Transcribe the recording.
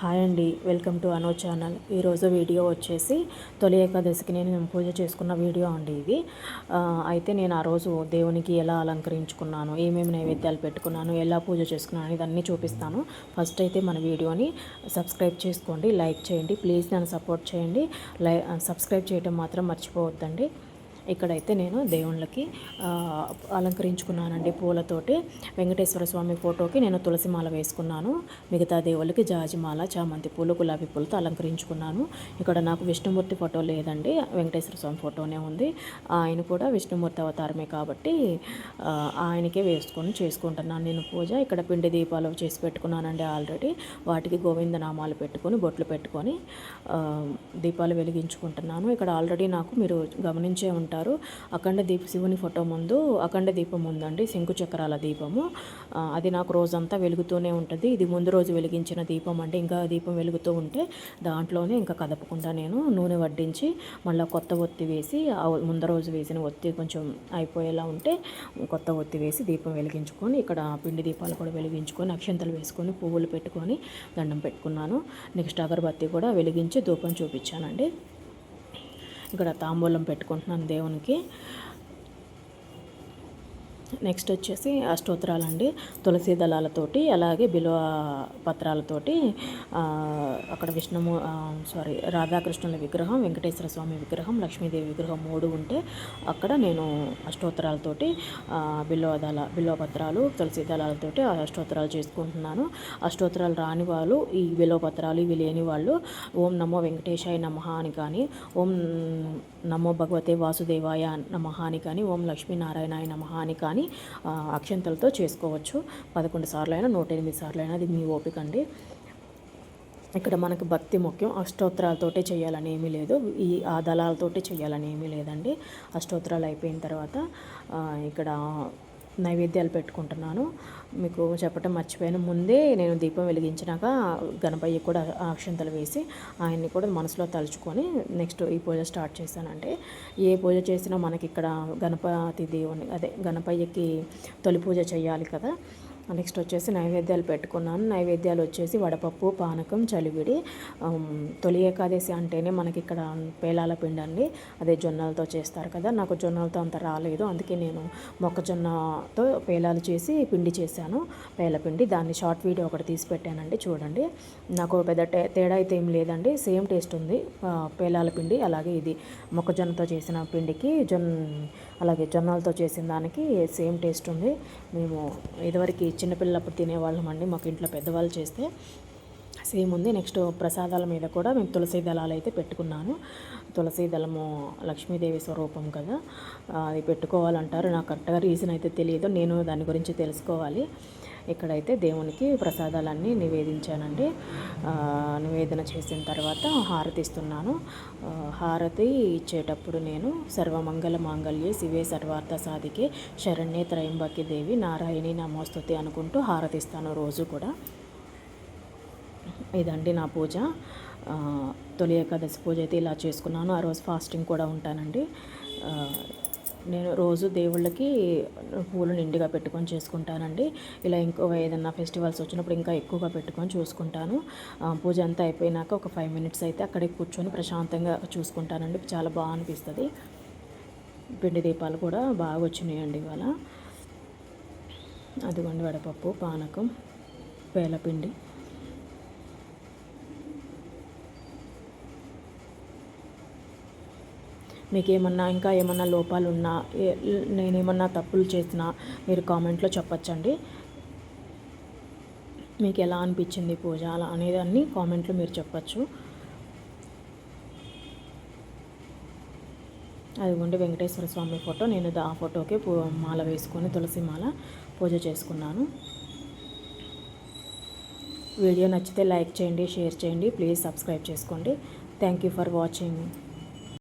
Hi అండి, welcome to అనో channel. ఈరోజు వీడియో వచ్చేసి తొలి ఏకాదశికి నేను పూజ చేసుకున్న వీడియో అండి ఇది. అయితే నేను ఆ రోజు దేవునికి ఎలా అలంకరించుకున్నాను, ఏమేమి నైవేద్యాలు పెట్టుకున్నాను, ఎలా పూజ చేసుకున్నాను ఇదన్నీ చూపిస్తాను. ఫస్ట్ అయితే మన వీడియోని సబ్స్క్రైబ్ చేసుకోండి, లైక్ చేయండి, ప్లీజ్ నన్ను సపోర్ట్ చేయండి. సబ్స్క్రైబ్ చేయడం మాత్రం మర్చిపోవద్దండి. ఇక్కడైతే నేను దేవుళ్ళకి అలంకరించుకున్నానండి పూలతోటి. వెంకటేశ్వర స్వామి ఫోటోకి నేను తులసి మాల వేసుకున్నాను. మిగతా దేవుళ్ళకి జాజిమాల, చామంతి పూలు, గులాబీ పూలతో అలంకరించుకున్నాను. ఇక్కడ నాకు విష్ణుమూర్తి ఫోటో లేదండి, వెంకటేశ్వర స్వామి ఫోటోనే ఉంది. ఆయన కూడా విష్ణుమూర్తి అవతారమే కాబట్టి ఆయనకే వేసుకొని చేసుకుంటున్నాను నేను పూజ. ఇక్కడ పిండి దీపాలు చేసి పెట్టుకున్నానండి ఆల్రెడీ. వాటికి గోవిందనామాలు పెట్టుకొని బొట్లు పెట్టుకొని దీపాలు వెలిగించుకుంటున్నాను. ఇక్కడ ఆల్రెడీ నాకు మీరు గమనించే ఉంటారు, అఖండ శివుని ఫోటో ముందు అఖండ దీపం ఉందండి, శంకు చక్రాల దీపము. అది నాకు రోజంతా వెలుగుతూనే ఉంటుంది. ఇది ముందు రోజు వెలిగించిన దీపం అండి. ఇంకా దీపం వెలుగుతూ ఉంటే దాంట్లోనే ఇంకా కదపకుండా నేను నూనె వడ్డించి మళ్ళీ కొత్త ఒత్తి వేసి, ముందు రోజు వేసిన ఒత్తి కొంచెం అయిపోయేలా ఉంటే కొత్త ఒత్తి వేసి దీపం వెలిగించుకొని, ఇక్కడ పిండి దీపాలు కూడా వెలిగించుకొని, అక్షంతలు వేసుకొని, పువ్వులు పెట్టుకొని దండం పెట్టుకున్నాను. నెక్స్ట్ అగరబత్తి కూడా వెలిగించి ధూపం చూపించానండి. ఇక్కడ తాంబూలం పెట్టుకుంటున్నాను దేవునికి. నెక్స్ట్ వచ్చేసి అష్టోత్తరాలండి, తులసి దళాలతోటి అలాగే బిల్వ పత్రాలతోటి. అక్కడ రాధాకృష్ణుల విగ్రహం, వెంకటేశ్వర స్వామి విగ్రహం, లక్ష్మీదేవి విగ్రహం 3 ఉంటే అక్కడ నేను అష్టోత్తరాలతోటి బిల్వ పత్రాలు, తులసి దళాలతోటి అష్టోత్తరాలు చేసుకుంటున్నాను. అష్టోత్తరాలు రాని వాళ్ళు, ఈ బిల్వ పత్రాలు ఇవి లేని వాళ్ళు ఓం నమో వెంకటేశాయ నమః అని కానీ, ఓం నమో భగవతే వాసుదేవాయ నమః అని కానీ, ఓం లక్ష్మీనారాయణాయ నమః అని కానీ అక్షంతలతో చేసుకోవచ్చు. 11 సార్లు అయినా 108 సార్లు అయినా, అది మీ ఓపిక అండి. ఇక్కడ మనకు భక్తి ముఖ్యం. అష్టోత్తరాలతోటే చేయాలని ఏమీ లేదు, ఆ దళాలతోటే చేయాలని ఏమీ లేదండి. అష్టోత్తరాలు అయిపోయిన తర్వాత ఇక్కడ నైవేద్యాలు పెట్టుకుంటున్నాను. మీకు చెప్పడం మర్చిపోయాను, ముందే నేను దీపం వెలిగించినాక గణపయ్య కూడా అక్షంతలు వేసి ఆయన్ని కూడా మనసులో తలుచుకొని నెక్స్ట్ ఈ పూజ స్టార్ట్ చేశానండి. ఏ పూజ చేసినా మనకి ఇక్కడ గణపతి దేవుని గణపయ్యకి తొలి పూజ చేయాలి కదా. నెక్స్ట్ వచ్చేసి నైవేద్యాలు పెట్టుకున్నాను. నైవేద్యాలు వచ్చేసి వడపప్పు, పానకం, చలివిడి. తొలి ఏకాదశి అంటేనే మనకి ఇక్కడ పేలాల పిండి అండి, అదే జొన్నలతో చేస్తారు కదా. నాకు జొన్నలతో అంత రాలేదు, అందుకే నేను మొక్కజొన్నతో పేలాలు చేసి పిండి చేశాను, పేలపిండి. దాన్ని షార్ట్ వీడియో ఒకటి తీసి పెట్టానండి, చూడండి. నాకు పెద్ద తేడా అయితే ఏం లేదండి, సేమ్ టేస్ట్ ఉంది. పేలాల పిండి అలాగే ఇది మొక్కజొన్నతో చేసిన పిండికి అలాగే జొన్నలతో చేసిన దానికి సేమ్ టేస్ట్ ఉంది. మేము ఇదివరకు చిన్నపిల్లలప్పుడు తినేవాళ్ళం అండి, మాకు ఇంట్లో పెద్దవాళ్ళు చేస్తే సేమ్ ఉంది. నెక్స్ట్ ప్రసాదాల మీద కూడా మేము తులసి దళాలు అయితే పెట్టుకున్నాను. తులసి దళము లక్ష్మీదేవి స్వరూపం కదా, అది పెట్టుకోవాలంటారు. నాకు కరెక్ట్గా రీజన్ అయితే తెలియదు, నేను దాని గురించి తెలుసుకోవాలి. ఇక్కడైతే దేవునికి ప్రసాదాలన్నీ నివేదించానండి. నివేదన చేసిన తర్వాత హారతి ఇస్తున్నాను. హారతి ఇచ్చేటప్పుడు నేను సర్వమంగళ మాంగళ్యే శివే సర్వార్థ సాధికే శరణ్యే త్రయంబకి దేవి నారాయణి నమోస్తుతి అనుకుంటూ హారతి ఇస్తాను రోజు కూడా. ఇదండి నా పూజ. తొలి ఏకాదశి పూజ అయితే ఇలా చేసుకున్నాను. ఆ రోజు ఫాస్టింగ్ కూడా ఉంటానండి. నేను రోజు దేవుళ్ళకి పూలు నిండుగా పెట్టుకొని చేసుకుంటానండి. ఇలా ఏదైనా ఫెస్టివల్స్ వచ్చినప్పుడు ఇంకా ఎక్కువగా పెట్టుకొని చూసుకుంటాను. పూజ అంతా అయిపోయినాక ఒక 5 మినిట్స్ అయితే అక్కడే కూర్చొని ప్రశాంతంగా చూసుకుంటానండి, చాలా బాగా అనిపిస్తుంది. పిండి దీపాలు కూడా బాగా వచ్చినాయండి ఇవాళ. అదిగోండి వడపప్పు, పానకం, పేలపిండి. మీకు ఇంకా ఏమన్నా లోపాలు ఉన్నా, నేనేమన్నా తప్పులు చేసినా మీరు కామెంట్లో చెప్పచ్చండి. మీకు ఎలా అనిపించింది పూజ అలా అనేది అన్ని కామెంట్లో మీరు చెప్పచ్చు. అదిగోండి వెంకటేశ్వర స్వామి ఫోటో, నేను ఆ ఫోటోకి మాల వేసుకొని తులసి మాల పూజ చేసుకున్నాను. వీడియో నచ్చితే లైక్ చేయండి, షేర్ చేయండి, ప్లీజ్ సబ్స్క్రైబ్ చేసుకోండి. Thank you for watching.